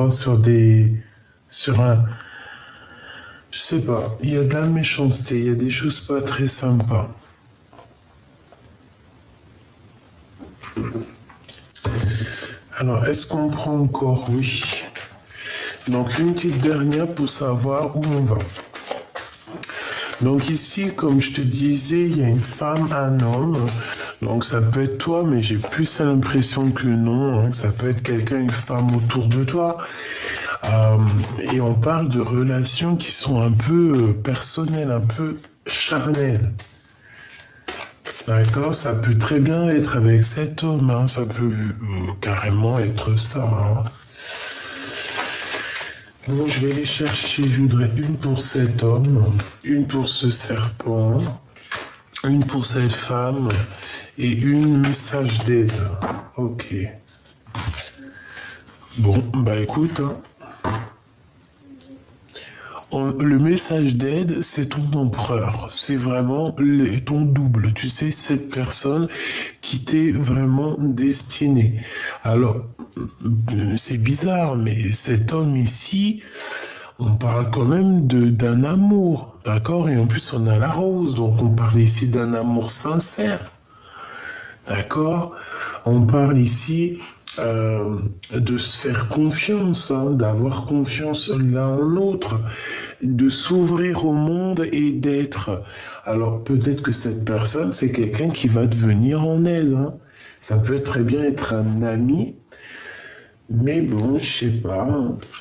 d'accord, je sais pas, il y a de la méchanceté, il y a des choses pas très sympas. Alors, est-ce qu'on prend encore? Oui. Donc, une petite dernière pour savoir où on va. Donc ici, comme je te disais, il y a une femme, un homme. Donc ça peut être toi, mais j'ai plus l'impression que non. Hein. Ça peut être quelqu'un, une femme autour de toi. Et on parle de relations qui sont un peu personnelles, un peu charnelles. D'accord? Ça peut très bien être avec cet homme. Hein. Ça peut carrément être ça. Hein. Bon, je vais les chercher. Je voudrais une pour cet homme, une pour ce serpent, une pour cette femme et une message d'aide. Ok. Bon, bah écoute, hein. Le message d'aide, c'est ton empereur. C'est vraiment ton double. Tu sais, cette personne qui t'est vraiment destinée. Alors, c'est bizarre, mais cet homme ici, on parle quand même d'un amour, d'accord? Et en plus, on a la rose, donc on parle ici d'un amour sincère, d'accord? On parle ici de se faire confiance, hein, d'avoir confiance l'un en l'autre, de s'ouvrir au monde et d'être. Alors peut-être que cette personne, c'est quelqu'un qui va te venir en aide. Hein. Ça peut très bien être un ami, mais bon, je sais pas.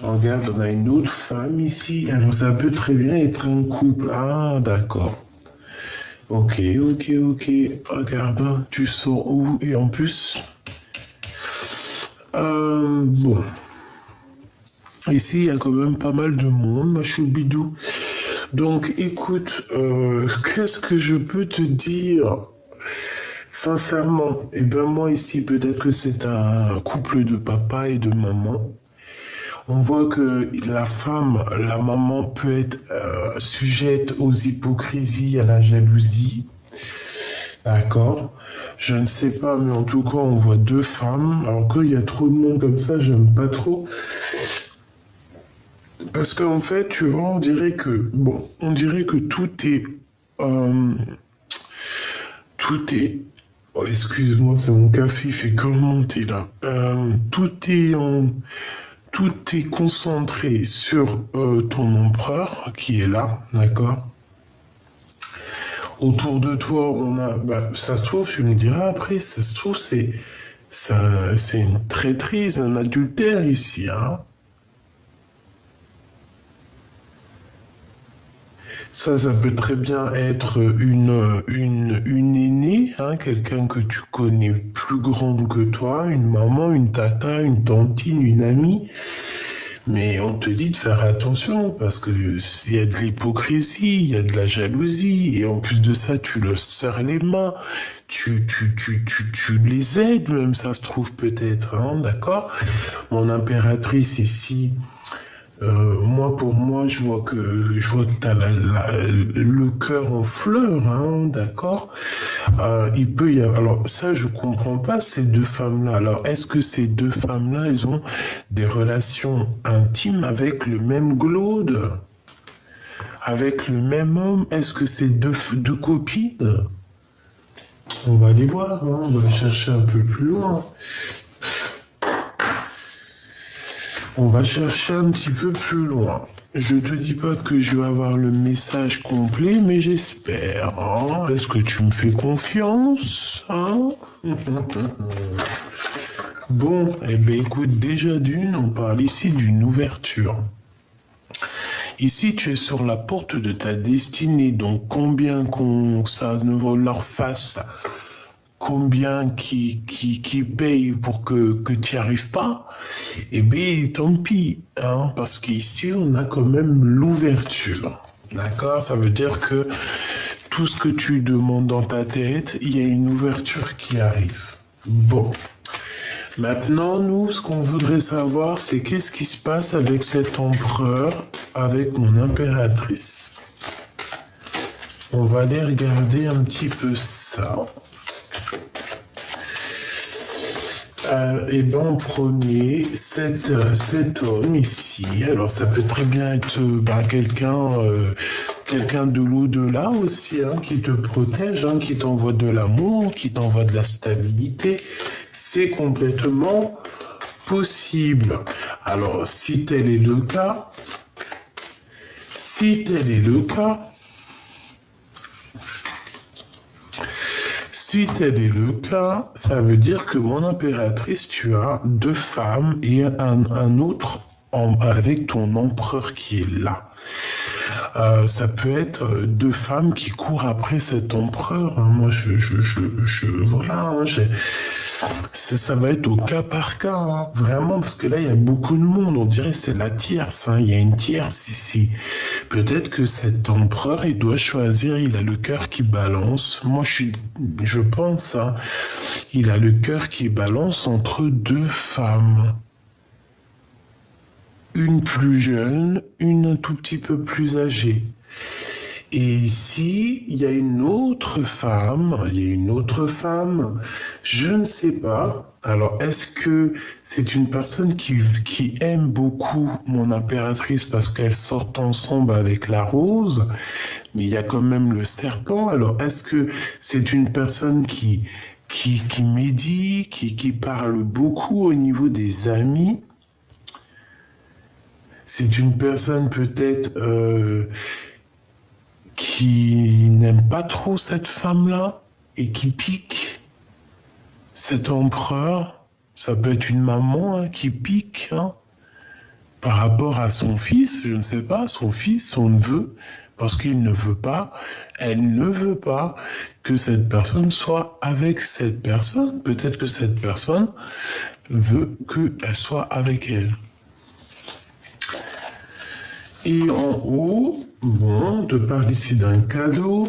Regarde, on a une autre femme ici. Alors ça peut très bien être un couple. Ah, d'accord. Ok. Regarde, hein, tu sors où? Et en plus... bon. Ici, il y a quand même pas mal de monde, ma choubidou. Donc, écoute, qu'est-ce que je peux te dire? Sincèrement, eh ben moi ici, peut-être que c'est un couple de papa et de maman. On voit que la femme, la maman peut être sujette aux hypocrisies, à la jalousie. D'accord. Je ne sais pas, mais en tout cas, on voit deux femmes. Alors qu'il y a trop de monde comme ça, j'aime pas trop. Parce qu'en fait, tu vois, on dirait que tout est, euh, tout est. Oh, excuse-moi, c'est mon café, il fait que monter là. Tout est concentré sur ton empereur qui est là, d'accord. Autour de toi, on a, bah, ça se trouve, tu me diras après, ça se trouve, c'est une traîtrise, un adultère ici, hein. Ça peut très bien être une aînée, hein, quelqu'un que tu connais plus grande que toi, une maman, une tata, une tantine, une amie. Mais on te dit de faire attention parce que il y a de l'hypocrisie, il y a de la jalousie, et en plus de ça, tu leur serres les mains, tu les aides même, ça se trouve peut-être, hein, d'accord? Mon impératrice ici, pour moi, je vois que t'as le cœur en fleurs, hein, d'accord. Il peut y avoir. Alors ça, je comprends pas ces deux femmes-là. Alors, est-ce que ces deux femmes-là, elles ont des relations intimes avec le même Glaude, avec le même homme? Est-ce que c'est deux copines? On va aller voir. Hein, on va chercher un peu plus loin. On va chercher un petit peu plus loin. Je te dis pas que je vais avoir le message complet, mais j'espère. Hein. Est-ce que tu me fais confiance, hein? Bon, eh bien écoute, déjà d'une, on parle ici d'une ouverture. Ici, tu es sur la porte de ta destinée, donc combien ça ne leur fasse, combien qui paye pour que tu n'y arrives pas, eh bien, tant pis, hein, parce qu'ici, on a quand même l'ouverture. D'accord? Ça veut dire que tout ce que tu demandes dans ta tête, il y a une ouverture qui arrive. Bon. Maintenant, nous, ce qu'on voudrait savoir, c'est qu'est-ce qui se passe avec cet empereur, avec mon impératrice. On va aller regarder un petit peu ça. Et ben en premier, cet homme ici, alors ça peut très bien être quelqu'un de l'au-delà aussi, hein, qui te protège, hein, qui t'envoie de l'amour, qui t'envoie de la stabilité. C'est complètement possible. Alors, si tel est le cas, si tel est le cas, Si tel est le cas, ça veut dire que mon impératrice, tu as deux femmes et un autre avec ton empereur qui est là. Ça peut être deux femmes qui courent après cet empereur. Hein. Moi, voilà, hein, ça va être au cas par cas, hein, vraiment, parce que là, il y a beaucoup de monde. On dirait que c'est la tierce. Hein. Il y a une tierce ici. Peut-être que cet empereur, il doit choisir. Il a le cœur qui balance. Moi, je pense, hein, il a le cœur qui balance entre deux femmes. Une plus jeune, une un tout petit peu plus âgée. Et ici, il y a une autre femme, je ne sais pas. Alors, est-ce que c'est une personne qui aime beaucoup mon impératrice parce qu'elles sortent ensemble avec la rose, mais il y a quand même le serpent. Alors, est-ce que c'est une personne qui médit, qui parle beaucoup au niveau des amis? C'est une personne peut-être qui n'aime pas trop cette femme-là et qui pique cet empereur. Ça peut être une maman hein, qui pique hein, par rapport à son fils, je ne sais pas, son fils, son neveu, parce qu'il ne veut pas, elle ne veut pas que cette personne soit avec cette personne. Peut-être que cette personne veut qu'elle soit avec elle. Et en haut, bon, on te parle ici d'un cadeau.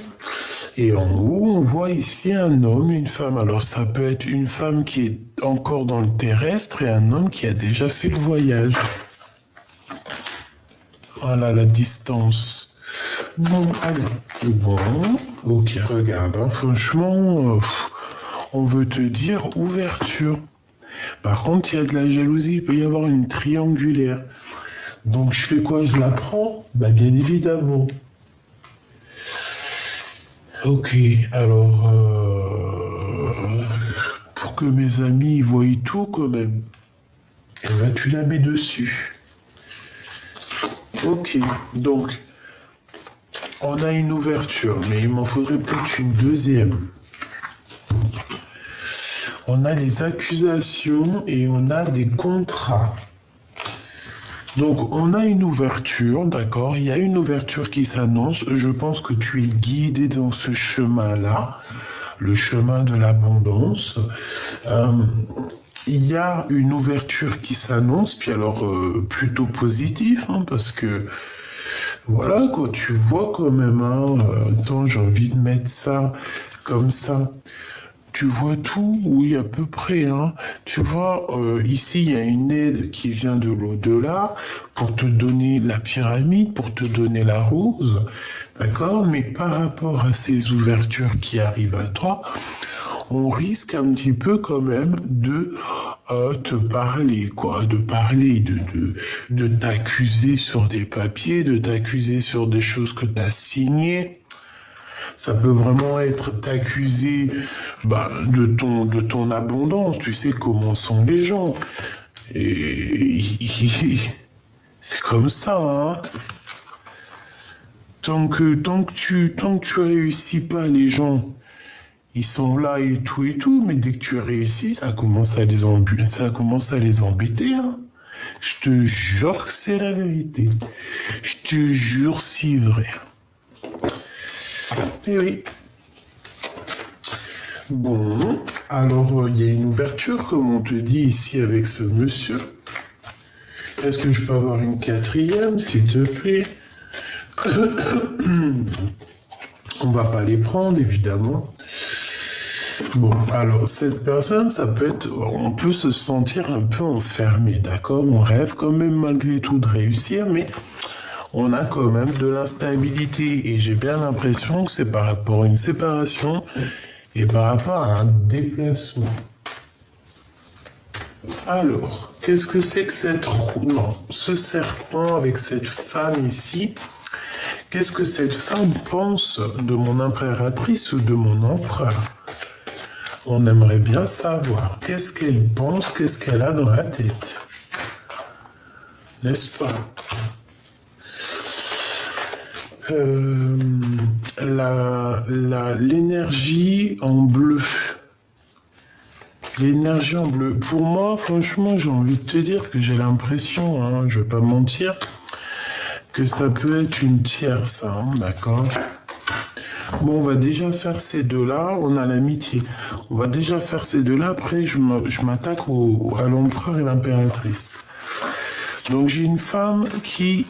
Et en haut, on voit ici un homme et une femme. Alors ça peut être une femme qui est encore dans le terrestre et un homme qui a déjà fait le voyage. Voilà la distance. Bon, allez. Bon, ok, regarde, hein, franchement, on veut te dire ouverture. Par contre, il y a de la jalousie, il peut y avoir une triangulaire. Donc je fais quoi? Je la prends? Bah bien évidemment. Ok, alors pour que mes amis voient tout quand même, eh ben, tu la mets dessus. Ok, donc on a une ouverture, mais il m'en faudrait peut-être une deuxième. On a les accusations et on a des contrats. Donc, on a une ouverture, d'accord? Il y a une ouverture qui s'annonce. Je pense que tu es guidé dans ce chemin-là, le chemin de l'abondance. Il y a une ouverture qui s'annonce, puis alors plutôt positive, hein, parce que voilà, quoi, tu vois quand même, hein, attends, j'ai envie de mettre ça comme ça. Tu vois tout, oui, à peu près. Hein. Tu vois, ici, il y a une aide qui vient de l'au-delà pour te donner la pyramide, pour te donner la rose. D'accord? Mais par rapport à ces ouvertures qui arrivent à toi, on risque un petit peu quand même de te parler, quoi. De parler, de t'accuser sur des papiers, de t'accuser sur des choses que tu as signées. Ça peut vraiment être t'accuser de ton abondance. Tu sais comment sont les gens. Et c'est comme ça, hein. Tant que tu réussis pas, les gens, ils sont là et tout, mais dès que tu réussis, ça commence à les embêter, hein. Je te jure que c'est la vérité. Je te jure, c'est vrai. Eh oui. Bon, alors il y a une ouverture, comme on te dit ici avec ce monsieur. Est-ce que je peux avoir une quatrième, s'il te plaît? On va pas les prendre, évidemment. Bon, alors cette personne, ça peut être, on peut se sentir un peu enfermé, d'accord? On rêve quand même malgré tout de réussir, mais on a quand même de l'instabilité et j'ai bien l'impression que c'est par rapport à une séparation et par rapport à un déplacement. Alors, qu'est-ce que c'est que cette roue? Non, ce serpent avec cette femme ici. Qu'est-ce que cette femme pense de mon impératrice ou de mon empereur? On aimerait bien savoir. Qu'est-ce qu'elle pense, qu'est-ce qu'elle a dans la tête? N'est-ce pas? L'énergie en bleu. L'énergie en bleu. Pour moi, franchement, j'ai envie de te dire que j'ai l'impression, hein, je vais pas mentir, que ça peut être une tierce, hein, d'accord? Bon, on va déjà faire ces deux-là, on a l'amitié. On va déjà faire ces deux-là, après je m'attaque à l'empereur et l'impératrice. Donc j'ai une femme qui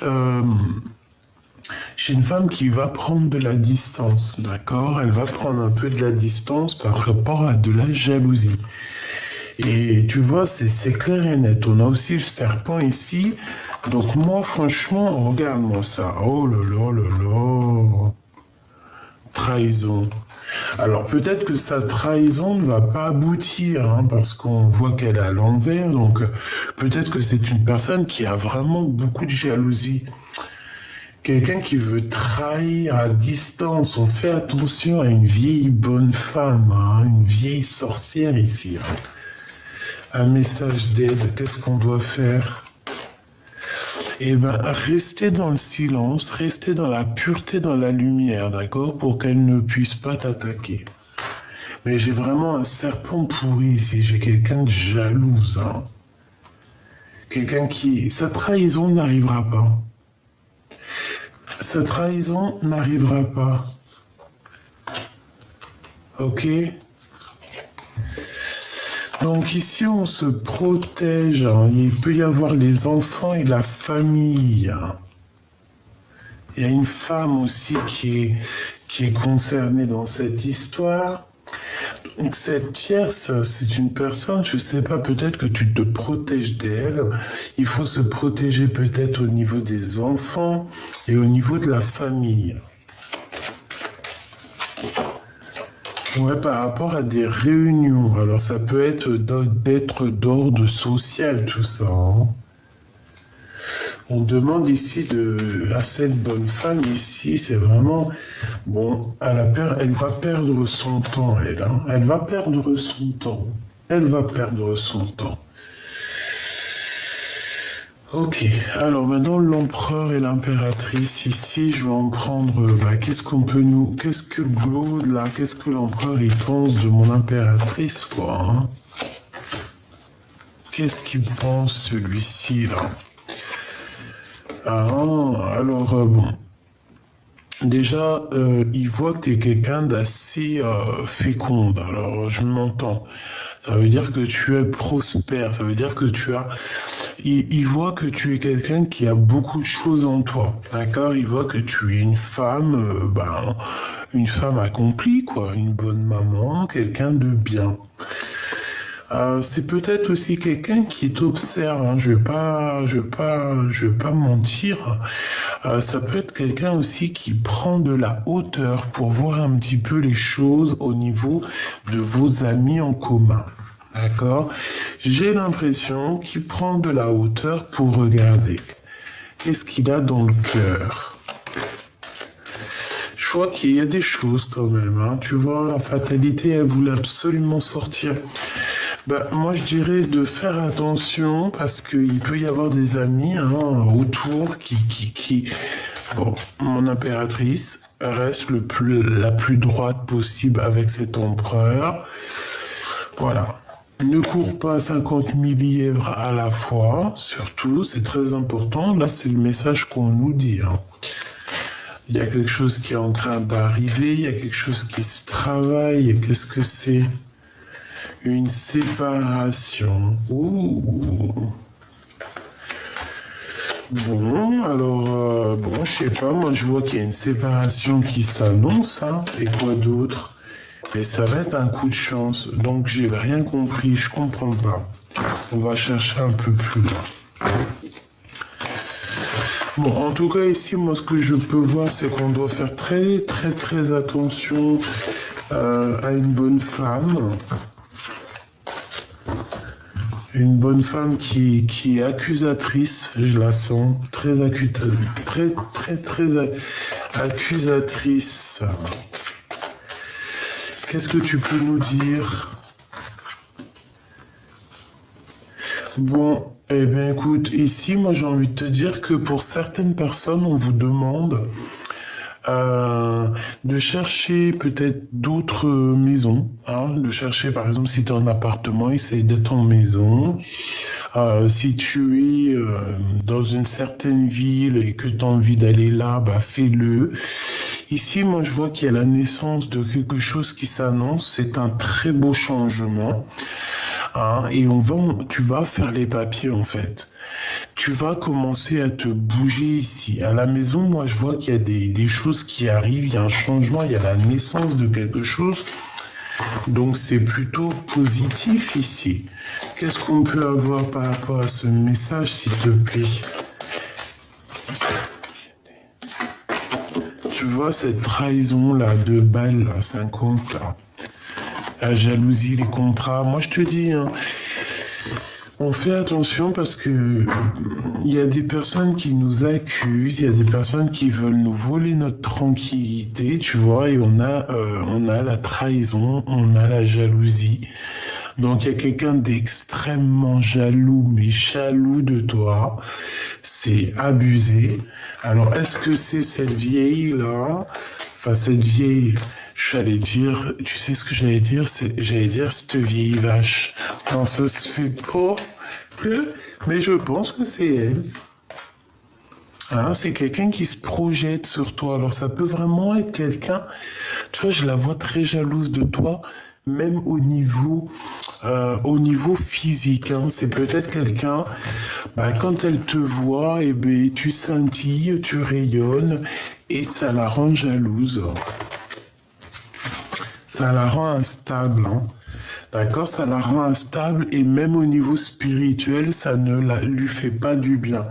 va prendre de la distance, d'accord? Elle va prendre un peu de la distance par rapport à de la jalousie. Et tu vois, c'est clair et net. On a aussi le serpent ici. Donc moi, franchement, regarde-moi ça. Oh là là là là. Trahison. Alors peut-être que sa trahison ne va pas aboutir, hein, parce qu'on voit qu'elle est à l'envers. Donc peut-être que c'est une personne qui a vraiment beaucoup de jalousie. Quelqu'un qui veut trahir à distance. On fait attention à une vieille bonne femme, hein, une vieille sorcière ici. Hein. Un message d'aide, qu'est-ce qu'on doit faire? Eh bien, rester dans le silence, rester dans la pureté, dans la lumière, d'accord? Pour qu'elle ne puisse pas t'attaquer. Mais j'ai vraiment un serpent pourri ici, j'ai quelqu'un de jalouse, hein. Quelqu'un qui... Sa trahison n'arrivera pas. Sa trahison n'arrivera pas. Ok? Donc ici, on se protège. Hein. Il peut y avoir les enfants et la famille. Il y a une femme aussi qui est concernée dans cette histoire. Donc cette tierce, c'est une personne, je sais pas, peut-être que tu te protèges d'elle. Il faut se protéger peut-être au niveau des enfants et au niveau de la famille. Ouais, par rapport à des réunions. Alors, ça peut être d'être d'ordre social, tout ça. Hein. On demande ici à cette bonne femme ici, c'est vraiment... Bon, elle va perdre son temps, elle. Hein. Elle va perdre son temps. Elle va perdre son temps. Ok, alors maintenant l'empereur et l'impératrice, ici je vais en prendre, qu'est-ce que Claude là, qu'est-ce que l'empereur il pense de mon impératrice quoi, hein? Qu'est-ce qu'il pense celui-ci là? Ah, alors bon, déjà il voit que tu es quelqu'un d'assez féconde, alors je m'entends. Ça veut dire que tu es prospère, ça veut dire que tu as... Il voit que tu es quelqu'un qui a beaucoup de choses en toi, d'accord? Il voit que tu es une femme, une femme accomplie, quoi, une bonne maman, quelqu'un de bien. C'est peut-être aussi quelqu'un qui t'observe, hein. Je vais pas mentir. Ça peut être quelqu'un aussi qui prend de la hauteur pour voir un petit peu les choses au niveau de vos amis en commun. D'accord? J'ai l'impression qu'il prend de la hauteur pour regarder. Qu'est-ce qu'il a dans le cœur? Je vois qu'il y a des choses quand même. Hein. Tu vois, la fatalité, elle voulait absolument sortir. Moi, je dirais de faire attention parce qu'il peut y avoir des amis autour qui... Bon, mon impératrice reste la plus droite possible avec cet empereur. Voilà. Ne cours pas 50 000 lièvres à la fois, surtout, c'est très important. Là, c'est le message qu'on nous dit. Hein. Il y a quelque chose qui est en train d'arriver, il y a quelque chose qui se travaille. Qu'est-ce que c'est? Une séparation. Ouh. Bon, alors, je sais pas, moi je vois qu'il y a une séparation qui s'annonce, hein. Et quoi d'autre? Mais ça va être un coup de chance. Donc j'ai rien compris, je comprends pas. On va chercher un peu plus loin. Bon, en tout cas ici, moi ce que je peux voir, c'est qu'on doit faire très très très attention à une bonne femme. Une bonne femme qui est accusatrice, je la sens très accusatrice. Qu'est-ce que tu peux nous dire? Bon, eh bien écoute, ici, moi j'ai envie de te dire que pour certaines personnes, on vous demande de chercher peut-être d'autres maisons, hein, de chercher par exemple si tu es en appartement, essaye d'être en maison. Si tu es dans une certaine ville et que tu as envie d'aller là, bah fais-le. Ici, moi je vois qu'il y a la naissance de quelque chose qui s'annonce, c'est un très beau changement. Hein, et tu vas faire les papiers en fait. Tu vas commencer à te bouger ici. À la maison, moi, je vois qu'il y a des choses qui arrivent, il y a un changement, il y a la naissance de quelque chose. Donc, c'est plutôt positif ici. Qu'est-ce qu'on peut avoir par rapport à ce message, s'il te plaît? Tu vois cette trahison-là, de balles, là, 50, là. La jalousie, les contrats. Moi, je te dis, hein, on fait attention parce que il y a des personnes qui nous accusent, il y a des personnes qui veulent nous voler notre tranquillité, tu vois, et on a la trahison, on a la jalousie. Donc, il y a quelqu'un d'extrêmement jaloux, mais jaloux de toi. C'est abusé. Alors, est-ce que c'est cette vieille-là? Enfin, cette vieille, j'allais dire, tu sais ce que j'allais dire? J'allais dire cette vieille vache. Non, ça se fait pas. Mais je pense que c'est elle. Hein, c'est quelqu'un qui se projette sur toi. Alors, ça peut vraiment être quelqu'un, tu vois, je la vois très jalouse de toi, même au niveau physique. Hein. C'est peut-être quelqu'un, bah, quand elle te voit, eh ben, tu scintilles, tu rayonnes, et ça la rend jalouse. Ça la rend instable. Hein. D'accord, ça la rend instable et même au niveau spirituel, ça ne lui fait pas du bien.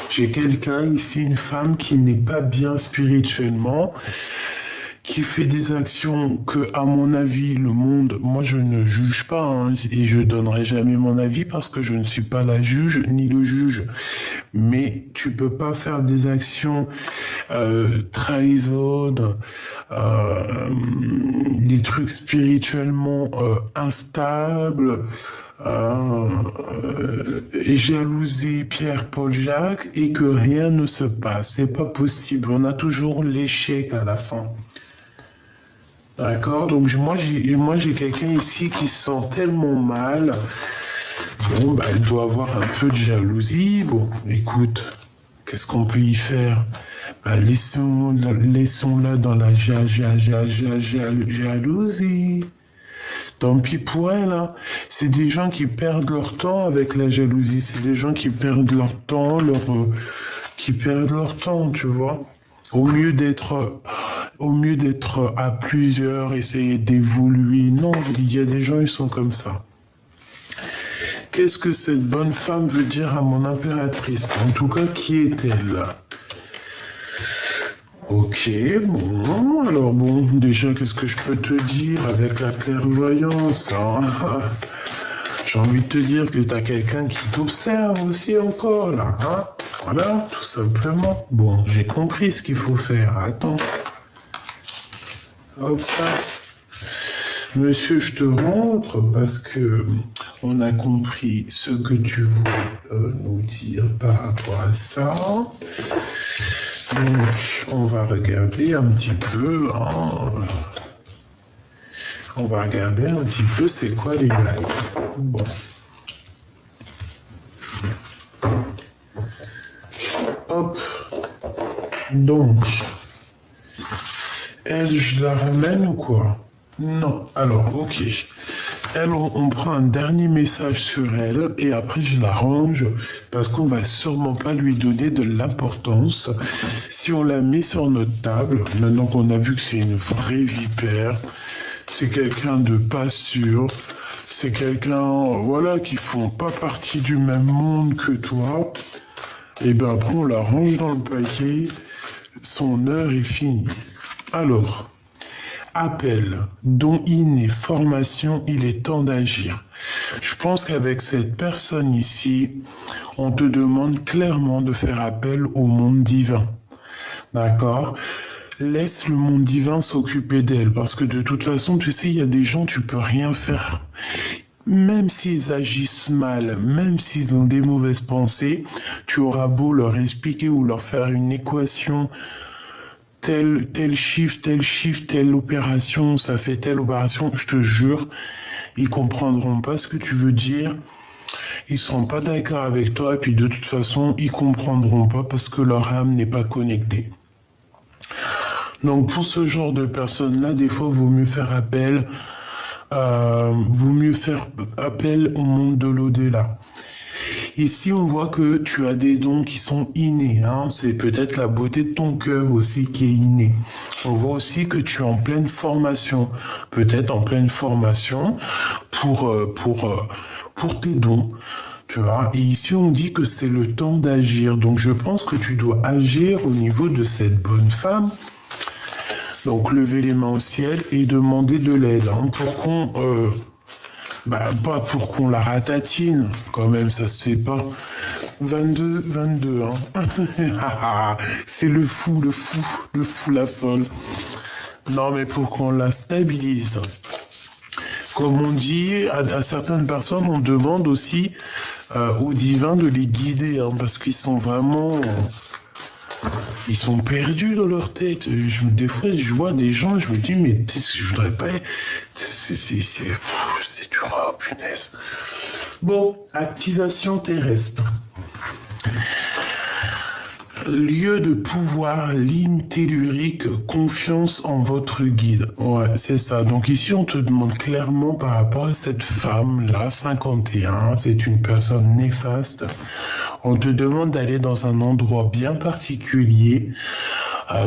J'ai quelqu'un ici, une femme qui n'est pas bien spirituellement, qui fait des actions que, à mon avis, le monde, moi je ne juge pas, hein, et je donnerai jamais mon avis parce que je ne suis pas la juge ni le juge. Mais tu peux pas faire des actions trahison, des trucs spirituellement instables, jalouser Pierre, Paul, Jacques et que rien ne se passe. C'est pas possible. On a toujours l'échec à la fin. D'accord? Donc moi j'ai quelqu'un ici qui se sent tellement mal. Bon, bah, elle doit avoir un peu de jalousie. Bon, écoute, qu'est-ce qu'on peut y faire? Bah, laissons-la dans la jalousie. Tant pis pour elle, hein. C'est des gens qui perdent leur temps avec la jalousie. C'est des gens qui perdent leur temps, qui perdent leur temps, tu vois. Au mieux d'être à plusieurs, essayer d'évoluer. Non, il y a des gens, ils sont comme ça. Qu'est-ce que cette bonne femme veut dire à mon impératrice? En tout cas, qui est-elle? Ok, bon, alors bon, déjà, qu'est-ce que je peux te dire avec la clairvoyance, hein? J'ai envie de te dire que t'as quelqu'un qui t'observe aussi encore, là, hein? Voilà, tout simplement. Bon, j'ai compris ce qu'il faut faire. Attends. Hop là. Monsieur, je te rentre parce que on a compris ce que tu voulais nous dire par rapport à ça. Donc, on va regarder un petit peu. Hein. On va regarder un petit peu c'est quoi les blagues. Bon. Hop. Donc, elle, je la ramène ou quoi? Non. Alors, ok. Elle, on prend un dernier message sur elle et après je la range parce qu'on va sûrement pas lui donner de l'importance si on la met sur notre table. Maintenant qu'on a vu que c'est une vraie vipère, c'est quelqu'un de pas sûr, c'est quelqu'un, voilà, qui font pas partie du même monde que toi. Et ben après on la range dans le paquet, son heure est finie. Alors. Appel, don inné, formation, il est temps d'agir. Je pense qu'avec cette personne ici, on te demande clairement de faire appel au monde divin. D'accord? Laisse le monde divin s'occuper d'elle, parce que de toute façon, tu sais, il y a des gens, tu peux rien faire. Même s'ils agissent mal, même s'ils ont des mauvaises pensées, tu auras beau leur expliquer ou leur faire une équation, tel chiffre, telle opération, ça fait telle opération, je te jure, ils comprendront pas ce que tu veux dire. Ils seront pas d'accord avec toi, et puis de toute façon, ils comprendront pas parce que leur âme n'est pas connectée. Donc pour ce genre de personnes-là, des fois, vaut mieux faire appel au monde de l'au-delà. Ici, on voit que tu as des dons qui sont innés. Hein. C'est peut-être la beauté de ton cœur aussi qui est innée. On voit aussi que tu es en pleine formation. Peut-être en pleine formation pour tes dons. Tu vois. Et ici, on dit que c'est le temps d'agir. Donc, je pense que tu dois agir au niveau de cette bonne femme. Donc, lever les mains au ciel et demander de l'aide. Hein, pas pour qu'on la ratatine. Quand même, ça se fait pas. 22, hein. C'est le fou, la folle. Non, mais pour qu'on la stabilise. Comme on dit, à certaines personnes, on demande aussi au divin de les guider, hein, parce qu'ils sont vraiment... Ils sont perdus dans leur tête. Des fois, je vois des gens, je me dis, mais je voudrais pas... C'est dur, oh, punaise. Bon, activation terrestre. Lieu de pouvoir, ligne tellurique, confiance en votre guide. Ouais, c'est ça. Donc ici, on te demande clairement par rapport à cette femme-là, 51, c'est une personne néfaste. On te demande d'aller dans un endroit bien particulier,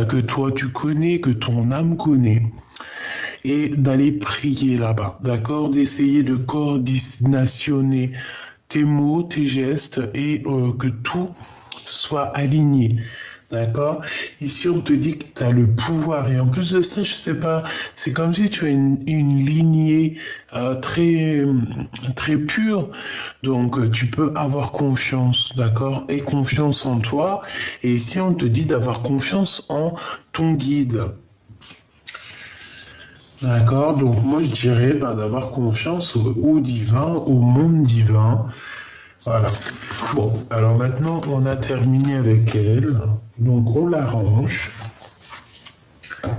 que toi tu connais, que ton âme connaît, et d'aller prier là-bas, d'accord? D'essayer de coordinationner tes mots, tes gestes, et que tout soit aligné. D'accord? Ici, on te dit que tu as le pouvoir. Et en plus de ça, je sais pas, c'est comme si tu as une lignée très, très pure. Donc, tu peux avoir confiance, d'accord? Et confiance en toi. Et ici, on te dit d'avoir confiance en ton guide. D'accord? Donc, moi, je dirais d'avoir confiance au divin, au monde divin. Voilà. Bon, alors maintenant, on a terminé avec elle. Donc, on la range.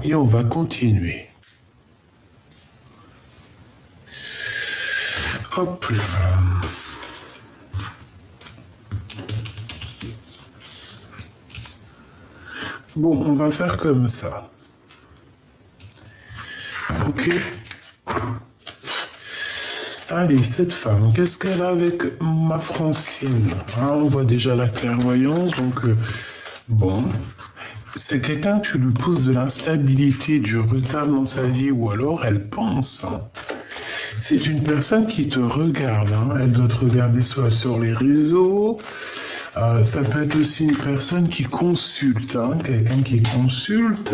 Et on va continuer. Hop là. Bon, on va faire comme ça. Ok. Allez, cette femme, qu'est-ce qu'elle a avec ma Francine? Hein, on voit déjà la clairvoyance, donc bon. C'est quelqu'un, tu lui poses de l'instabilité, du retard dans sa vie, ou alors elle pense. Hein. C'est une personne qui te regarde. Hein. Elle doit te regarder soit sur les réseaux. Ça peut être aussi une personne qui consulte. Hein. Quelqu'un qui consulte.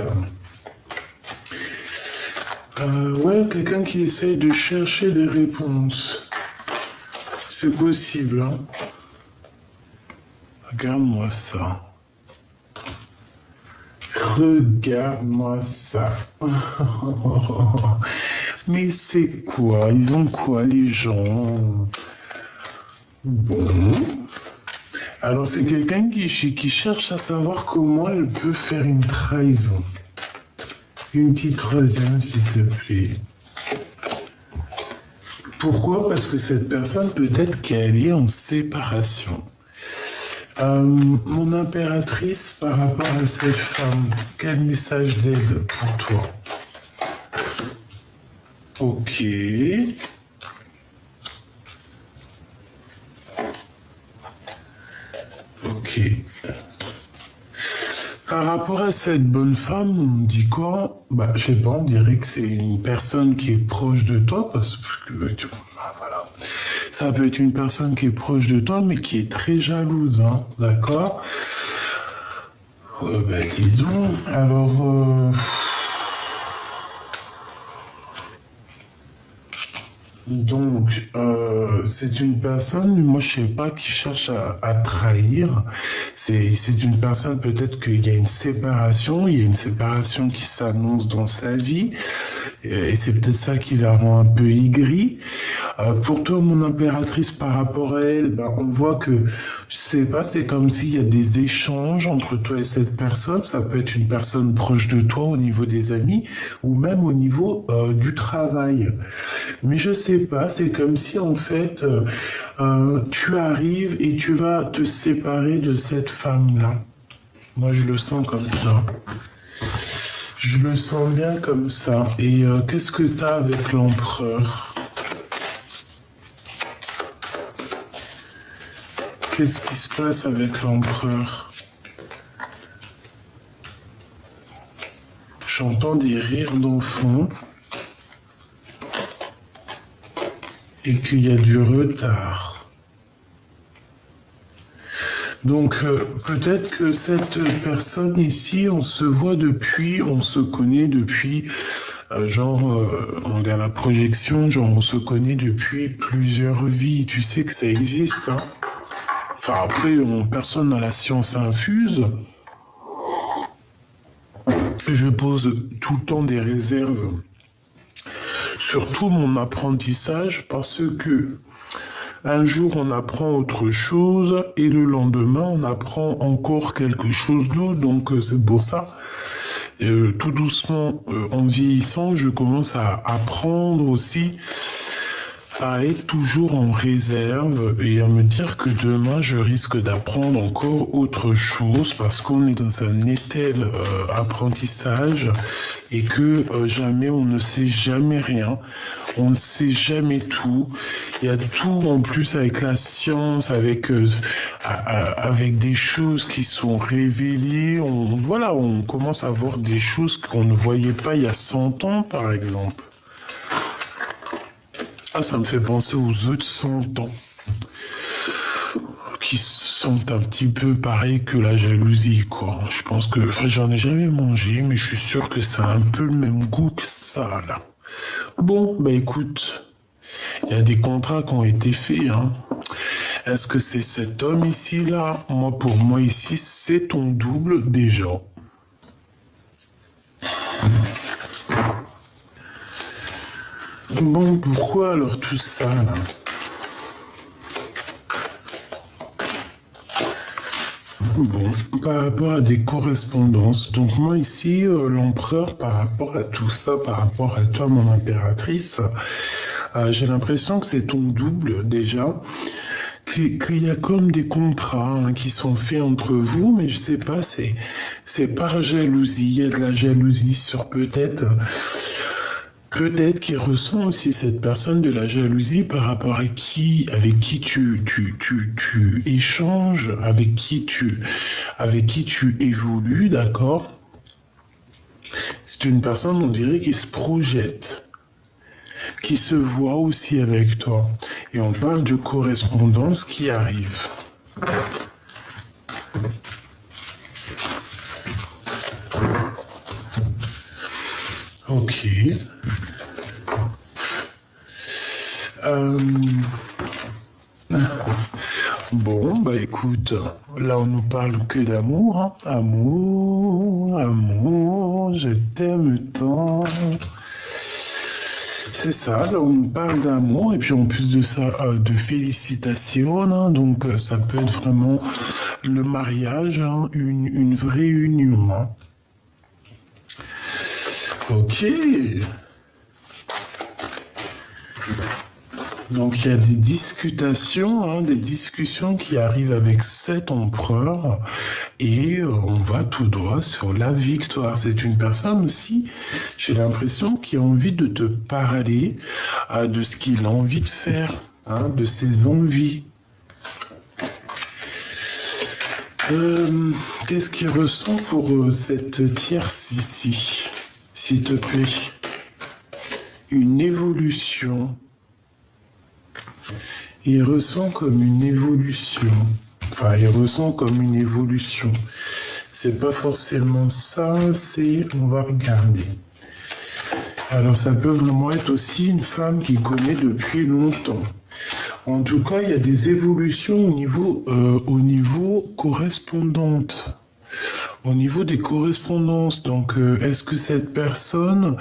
Ouais, quelqu'un qui essaye de chercher des réponses. C'est possible, hein. Regarde-moi ça. Regarde-moi ça. Mais c'est quoi? Ils ont quoi, les gens? Bon. Alors, c'est quelqu'un qui cherche à savoir comment elle peut faire une trahison. Une petite troisième, s'il te plaît. Pourquoi? Parce que cette personne, peut-être qu'elle est en séparation. Mon impératrice, par rapport à cette femme, quel message d'aide pour toi? Ok. Ok. Par rapport à cette bonne femme, on dit quoi? Je sais pas, on dirait que c'est une personne qui est proche de toi, parce que, voilà. Ça peut être une personne qui est proche de toi, mais qui est très jalouse, hein, d'accord? Dis donc, alors... Donc, c'est une personne, moi je sais pas, qui cherche à trahir. C'est une personne, peut-être qu'il y a il y a une séparation qui s'annonce dans sa vie, et c'est peut-être ça qui la rend un peu aigrie. Pour toi, mon impératrice, par rapport à elle, ben, on voit que, je sais pas, c'est comme s'il y a des échanges entre toi et cette personne. Ça peut être une personne proche de toi au niveau des amis ou même au niveau du travail. Mais je sais pas, c'est comme si en fait, tu arrives et tu vas te séparer de cette femme-là. Moi, je le sens comme ça. Je le sens bien comme ça. Et qu'est-ce que t'as avec l'empereur? Qu'est-ce qui se passe avec l'empereur? J'entends des rires d'enfants et qu'il y a du retard. Donc peut-être que cette personne ici, on se voit depuis, on se connaît depuis, on regarde la projection, genre on se connaît depuis plusieurs vies. Tu sais que ça existe, hein? Enfin après, personne n'a la science infuse. Je pose tout le temps des réserves sur tout mon apprentissage parce que un jour on apprend autre chose et le lendemain on apprend encore quelque chose d'autre. Donc c'est pour ça, tout doucement, en vieillissant, je commence à apprendre aussi à être toujours en réserve et à me dire que demain je risque d'apprendre encore autre chose parce qu'on est dans un étel apprentissage et que jamais on ne sait jamais rien, on ne sait jamais tout. Il y a tout en plus avec la science, avec des choses qui sont révélées. On commence à voir des choses qu'on ne voyait pas il y a 100 ans par exemple. Ah, ça me fait penser aux œufs de 100 ans, qui sont un petit peu pareils que la jalousie, quoi. Je pense que, enfin, j'en ai jamais mangé, mais je suis sûr que ça a un peu le même goût que ça, là. Bon, bah écoute, il y a des contrats qui ont été faits, hein. Est-ce que c'est cet homme ici, là? Moi, pour moi, ici, c'est ton double, déjà. Bon, pourquoi alors tout ça, là? Bon, par rapport à des correspondances. Donc moi ici, l'empereur, par rapport à tout ça, par rapport à toi, mon impératrice, j'ai l'impression que c'est ton double déjà, qu'il y a comme des contrats hein, qui sont faits entre vous, mais je sais pas, c'est par jalousie. Il y a de la jalousie sur peut-être qu'il ressent aussi cette personne de la jalousie par rapport à avec qui tu échanges, avec qui tu évolues, d'accord? C'est une personne, on dirait, qui se projette, qui se voit aussi avec toi. Et on parle de correspondance qui arrive. Ok. Euh, Bon, bah écoute, là on nous parle que d'amour, hein. Amour, amour, je t'aime tant. C'est ça, là on nous parle d'amour, et puis en plus de ça, de félicitations, hein. Donc ça peut être vraiment le mariage, hein, une vraie union, hein. Ok. Donc il y a des discutations, hein, des discussions qui arrivent avec cet empereur et on va tout droit sur la victoire. C'est une personne aussi, j'ai l'impression, qui a envie de te parler de ce qu'il a envie de faire, hein, de ses envies. Qu'est-ce qu'il ressent pour cette tierce ici, s'il te plaît? Une évolution. Il ressent comme une évolution. Enfin, il ressent comme une évolution. C'est pas forcément ça, c'est... On va regarder. Alors ça peut vraiment être aussi une femme qui connaît depuis longtemps. En tout cas, il y a des évolutions au niveau correspondante. Au niveau des correspondances, donc est-ce que cette personne,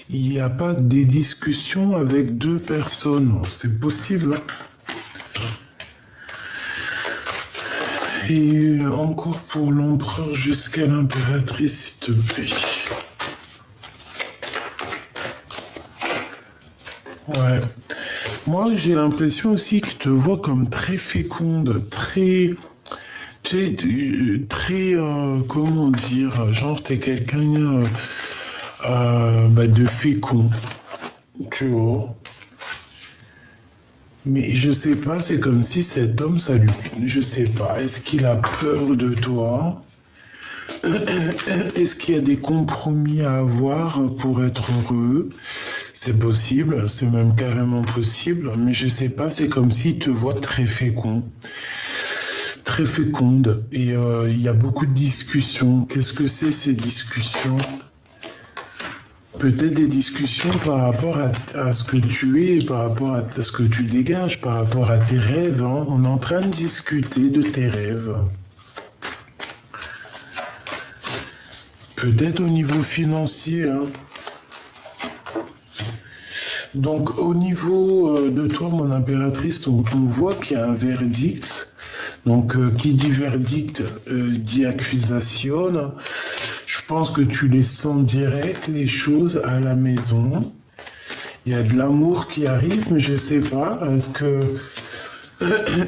il n'y a pas des discussions avec deux personnes? C'est possible, hein. Et encore pour l'empereur jusqu'à l'impératrice, s'il te plaît. Ouais. Moi, j'ai l'impression aussi qu'il te voit comme très féconde, très, tu sais, très, comment dire, genre t'es quelqu'un de fécond, tu vois. Mais je sais pas, c'est comme si cet homme, ça lui, je sais pas, est-ce qu'il a peur de toi? Est-ce qu'il y a des compromis à avoir pour être heureux? C'est possible, c'est même carrément possible, mais je sais pas, c'est comme s'il te voit très fécond, très féconde, et il y a beaucoup de discussions. Qu'est-ce que c'est ces discussions? Peut-être des discussions par rapport à ce que tu es, par rapport à ce que tu dégages, par rapport à tes rêves, hein. On est en train de discuter de tes rêves. Peut-être au niveau financier, hein. Donc au niveau de toi, mon impératrice, on voit qu'il y a un verdict. Donc qui dit verdict dit accusation. Je pense que tu les sens direct, les choses à la maison. Il y a de l'amour qui arrive, mais je sais pas.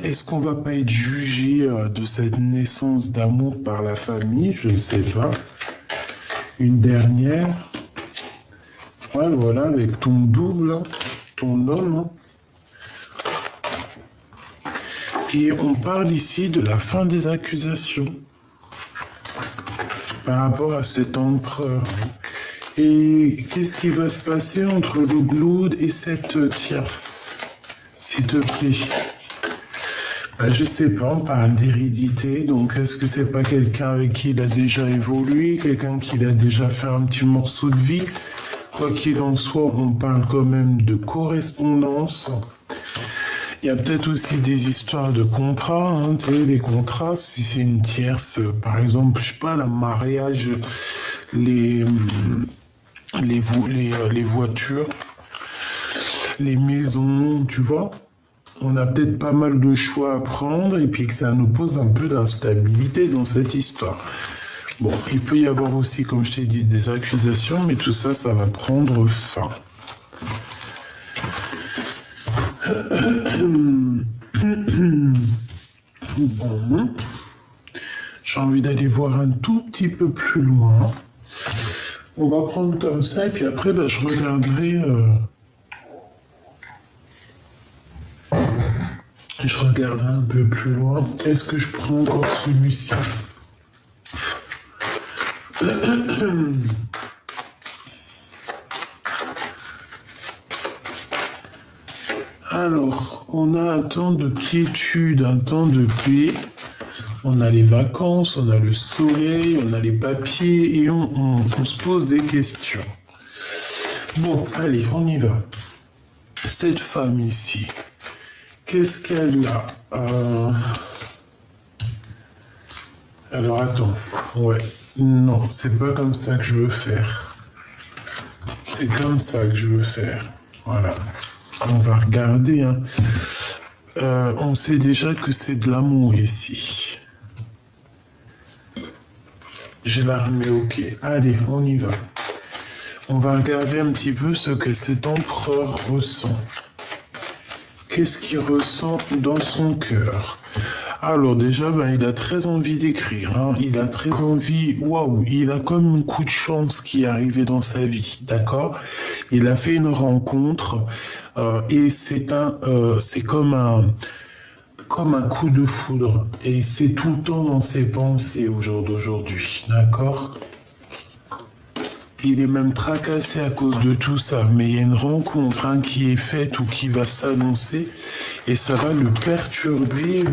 Est-ce qu'on va pas être jugé de cette naissance d'amour par la famille? Je ne sais pas. Une dernière. Ouais, voilà, avec ton double, hein, ton homme. Hein. Et on parle ici de la fin des accusations par rapport à cet empereur. Et qu'est-ce qui va se passer entre le Glaude et cette tierce, s'il te plaît? Je sais pas, on parle d'hérédité, donc est-ce que c'est pas quelqu'un avec qui il a déjà évolué, quelqu'un qui a déjà fait un petit morceau de vie? Quoi qu'il en soit, on parle quand même de correspondance. Il y a peut-être aussi des histoires de contrats, hein, tu sais, les contrats, si c'est une tierce, par exemple, je sais pas, le mariage, les voitures, les maisons, tu vois. On a peut-être pas mal de choix à prendre et puis que ça nous pose un peu d'instabilité dans cette histoire. Bon, il peut y avoir aussi, comme je t'ai dit, des accusations, mais tout ça, ça va prendre fin. Bon, j'ai envie d'aller voir un tout petit peu plus loin. On va prendre comme ça, et puis après, je regarderai... Je regarderai un peu plus loin. Est-ce que je prends encore celui-ci? Alors, on a un temps de quiétude, un temps de paix. On a les vacances, on a le soleil, on a les papiers et on se pose des questions. Bon, allez, on y va. Cette femme ici, qu'est-ce qu'elle a? Alors attends, ouais, non, c'est pas comme ça que je veux faire. C'est comme ça que je veux faire. Voilà. On va regarder. Hein. On sait déjà que c'est de l'amour ici. J'ai l'armée, ok. Allez, on y va. On va regarder un petit peu ce que cet empereur ressent. Qu'est-ce qu'il ressent dans son cœur? Alors déjà, il a très envie d'écrire. Hein. Il a très envie... Waouh, il a comme un coup de chance qui est arrivé dans sa vie, d'accord? Il a fait une rencontre et c'est comme un coup de foudre. Et c'est tout le temps dans ses pensées au jour d'aujourd'hui, d'accord? Il est même tracassé à cause de tout ça, mais il y a une rencontre qui est faite ou qui va s'annoncer et ça va le perturber.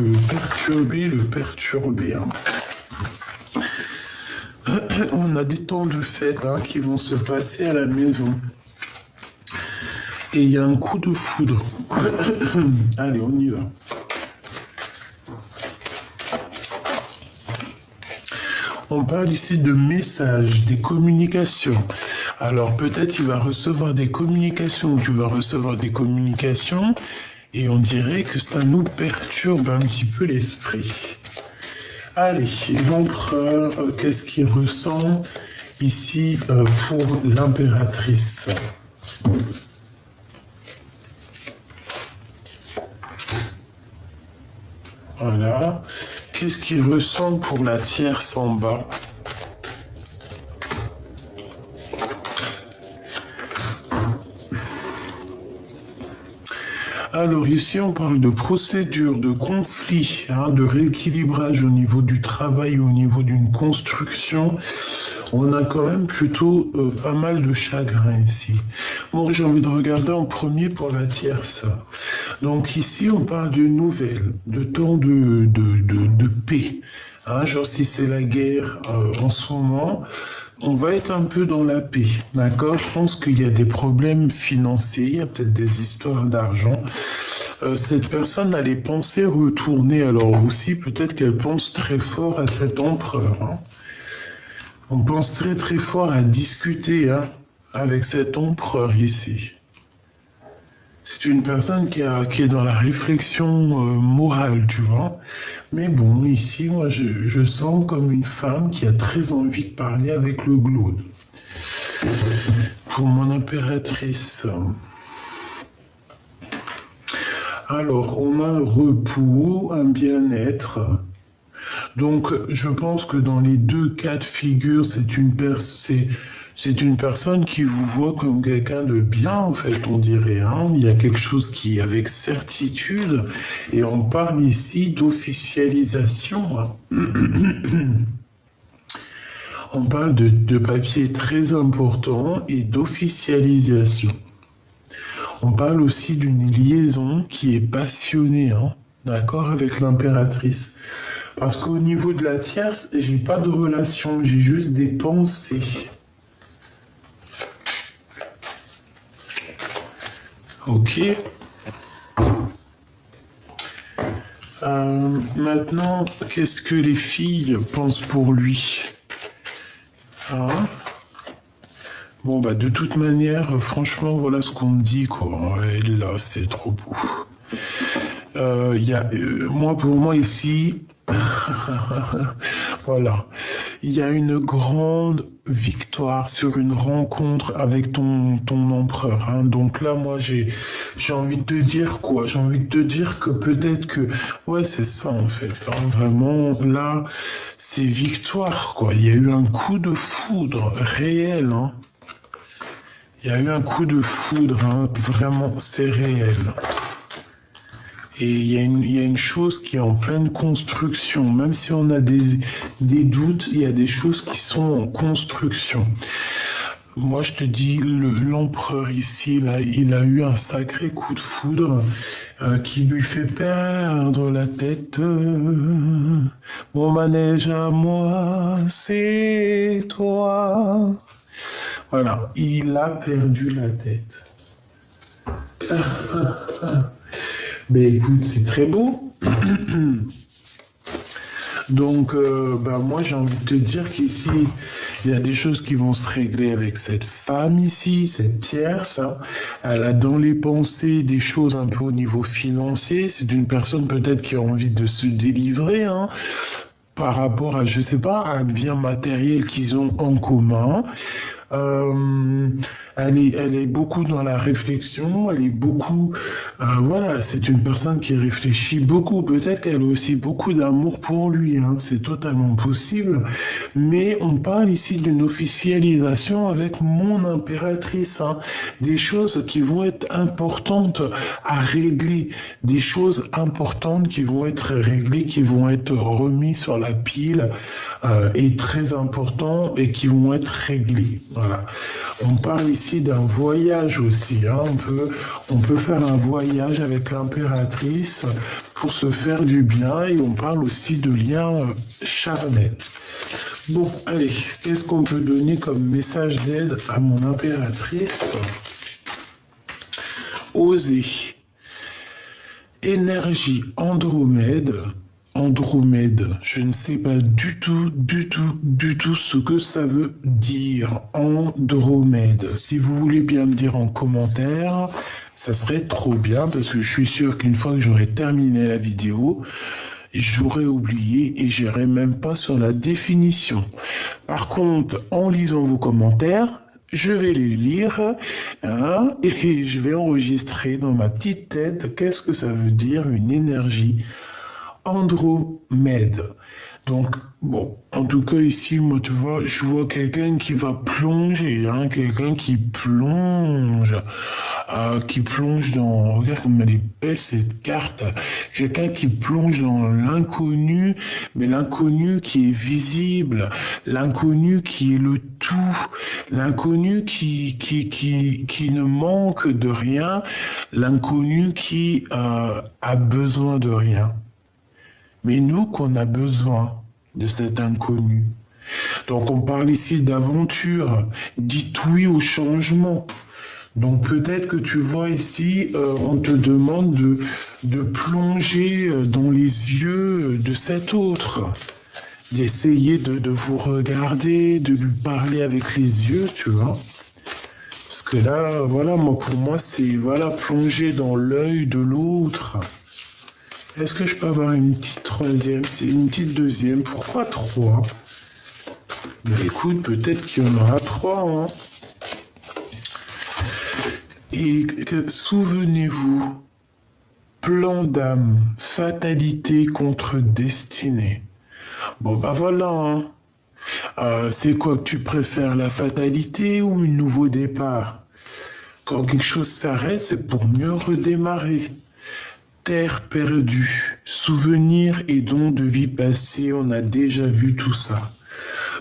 Hein. On a des temps de fête qui vont se passer à la maison. Et il y a un coup de foudre. Allez, on y va. On parle ici de messages, des communications. Alors peut-être il va recevoir des communications, tu vas recevoir des communications, et on dirait que ça nous perturbe un petit peu l'esprit. Allez, l'empereur, qu'est-ce qu'il ressent ici pour l'impératrice? Voilà. Qu'est-ce qu'il ressent pour la tierce en bas? Alors ici, on parle de procédure, de conflit, hein, de rééquilibrage au niveau du travail, au niveau d'une construction. On a quand même plutôt pas mal de chagrin ici. Bon, j'ai envie de regarder en premier pour la tierce. Donc ici, on parle d'une nouvelle, de temps de paix. Hein, genre si c'est la guerre en ce moment, on va être un peu dans la paix, d'accord? Je pense qu'il y a des problèmes financiers, il y a peut-être des histoires d'argent. Cette personne allait penser retourner, alors aussi peut-être qu'elle pense très fort à cet empereur. Hein. On pense très très fort à discuter hein, avec cet empereur ici. C'est une personne qui est dans la réflexion morale, tu vois. Mais bon, ici, moi, je sens comme une femme qui a très envie de parler avec le glaude. Pour mon impératrice. Alors, on a un repos, un bien-être. Donc, je pense que dans les deux cas de figure, c'est une personne qui vous voit comme quelqu'un de bien, en fait, on dirait. Hein. Il y a quelque chose qui est avec certitude, et on parle ici d'officialisation. Hein. On parle de papier très important et d'officialisation. On parle aussi d'une liaison qui est passionnée, hein, d'accord, avec l'impératrice. Parce qu'au niveau de la tierce, j'ai pas de relation, j'ai juste des pensées. Ok. Maintenant, qu'est-ce que les filles pensent pour lui? Hein? Bon, bah, de toute manière, franchement, voilà ce qu'on me dit, quoi. Et là, c'est trop beau. Pour moi, ici, voilà. Il y a une grande victoire sur une rencontre avec ton empereur. Hein. Donc là, moi, j'ai envie de te dire quoi? J'ai envie de te dire que peut-être que... Ouais, c'est ça, en fait. Hein. Vraiment, là, c'est victoire, quoi. Il y a eu un coup de foudre réel, hein. Il y a eu un coup de foudre, hein. Vraiment, c'est réel. Et il y a une chose qui est en pleine construction. Même si on a des doutes, il y a des choses qui sont en construction. Moi, je te dis, l'empereur ici, là, il a eu un sacré coup de foudre qui lui fait perdre la tête. Mon manège à moi, c'est toi. Voilà, il a perdu la tête. Mais écoute, c'est très beau. Donc, moi, j'ai envie de te dire qu'ici, il y a des choses qui vont se régler avec cette femme ici, cette tierce. Hein. Elle a dans les pensées des choses un peu au niveau financier. C'est une personne peut-être qui a envie de se délivrer, hein, par rapport à, je sais pas, un bien matériel qu'ils ont en commun. Elle est beaucoup dans la réflexion, elle est beaucoup, voilà, c'est une personne qui réfléchit beaucoup. Peut-être qu'elle a aussi beaucoup d'amour pour lui, hein, c'est totalement possible. Mais on parle ici d'une officialisation avec mon impératrice, hein, des choses qui vont être importantes à régler, des choses importantes qui vont être réglées, qui vont être remises sur la pile, et très importants et qui vont être réglées. Voilà. On parle ici d'un voyage aussi. Hein. On peut faire un voyage avec l'impératrice pour se faire du bien et on parle aussi de liens charnels. Bon, allez, qu'est-ce qu'on peut donner comme message d'aide à mon impératrice? oser. Énergie Andromède. Andromède, je ne sais pas du tout ce que ça veut dire. Andromède. Si vous voulez bien me dire en commentaire, ça serait trop bien parce que je suis sûr qu'une fois que j'aurai terminé la vidéo, j'aurais oublié et j'irai même pas sur la définition. Par contre, en lisant vos commentaires, je vais les lire hein, et je vais enregistrer dans ma petite tête qu'est-ce que ça veut dire une énergie Andromède. Donc, bon, en tout cas, ici, moi, tu vois, je vois quelqu'un qui va plonger, hein, quelqu'un qui plonge dans, regarde comme elle est belle cette carte, quelqu'un qui plonge dans l'inconnu, mais l'inconnu qui est visible, l'inconnu qui est le tout, l'inconnu qui ne manque de rien, l'inconnu qui a besoin de rien. Mais nous qu'on a besoin de cet inconnu. Donc on parle ici d'aventure. Dites oui au changement. Donc peut-être que tu vois ici, on te demande de plonger dans les yeux de cet autre. D'essayer de vous regarder, de lui parler avec les yeux, tu vois. Parce que là, voilà, pour moi, c'est voilà, plonger dans l'œil de l'autre. Est-ce que je peux avoir une petite troisième? C'est une petite deuxième. Pourquoi trois? Mais écoute, peut-être qu'il y en aura trois. Hein. Et souvenez-vous, plan d'âme, fatalité contre destinée. Bon, bah voilà. Hein. C'est quoi que tu préfères, la fatalité ou un nouveau départ? Quand quelque chose s'arrête, c'est pour mieux redémarrer. Terre perdue, souvenirs et dons de vie passée, on a déjà vu tout ça.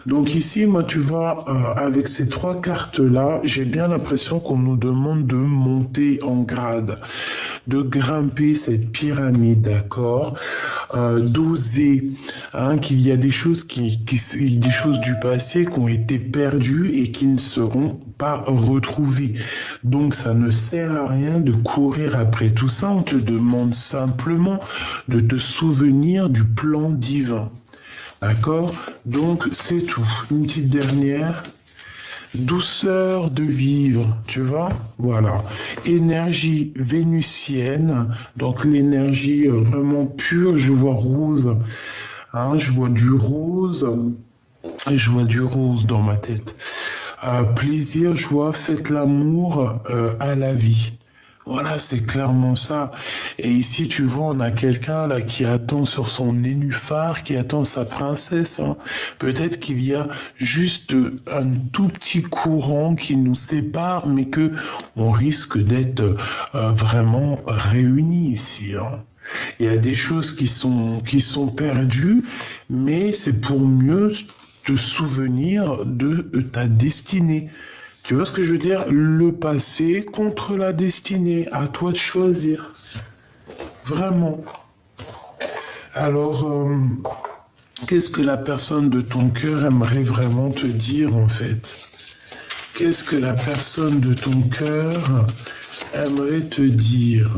Donc ici, moi, tu vois, avec ces trois cartes-là, j'ai bien l'impression qu'on nous demande de monter en grade, de grimper cette pyramide, d'accord, d'oser, hein, qu'il y a des choses des choses du passé qui ont été perdues et qui ne seront pas retrouvées. Donc ça ne sert à rien de courir après tout ça, on te demande simplement de te souvenir du plan divin. D'accord? Donc, c'est tout. Une petite dernière. Douceur de vivre, tu vois? Voilà. Énergie vénusienne. Donc, l'énergie vraiment pure. Je vois rose. Hein, je vois du rose. Et je vois du rose dans ma tête. Plaisir, joie, faites l'amour à la vie. Voilà, c'est clairement ça. Et ici, tu vois, on a quelqu'un là qui attend sur son nénuphar, qui attend sa princesse. Hein. Peut-être qu'il y a juste un tout petit courant qui nous sépare, mais que on risque d'être vraiment réunis ici. Hein. Il y a des choses qui sont perdues, mais c'est pour mieux te souvenir de ta destinée. Tu vois ce que je veux dire? Le passé contre la destinée. À toi de choisir. Vraiment. Alors, qu'est-ce que la personne de ton cœur aimerait vraiment te dire, en fait? Qu'est-ce que la personne de ton cœur aimerait te dire?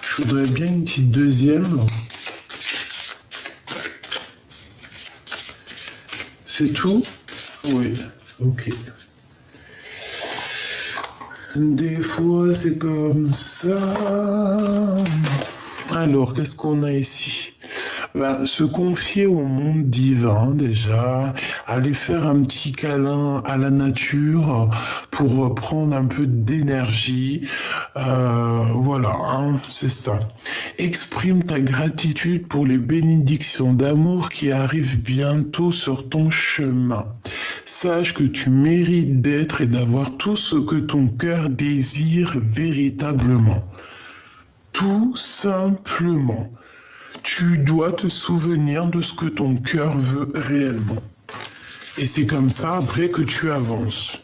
Je voudrais bien une petite deuxième. C'est tout? Oui, ok. Des fois, c'est comme ça. Alors, qu'est-ce qu'on a ici? Se confier au monde divin, déjà. Aller faire un petit câlin à la nature pour prendre un peu d'énergie. Voilà, hein, c'est ça. Exprime ta gratitude pour les bénédictions d'amour qui arrivent bientôt sur ton chemin. Sache que tu mérites d'être et d'avoir tout ce que ton cœur désire véritablement. Tout simplement. Tu dois te souvenir de ce que ton cœur veut réellement. Et c'est comme ça après que tu avances.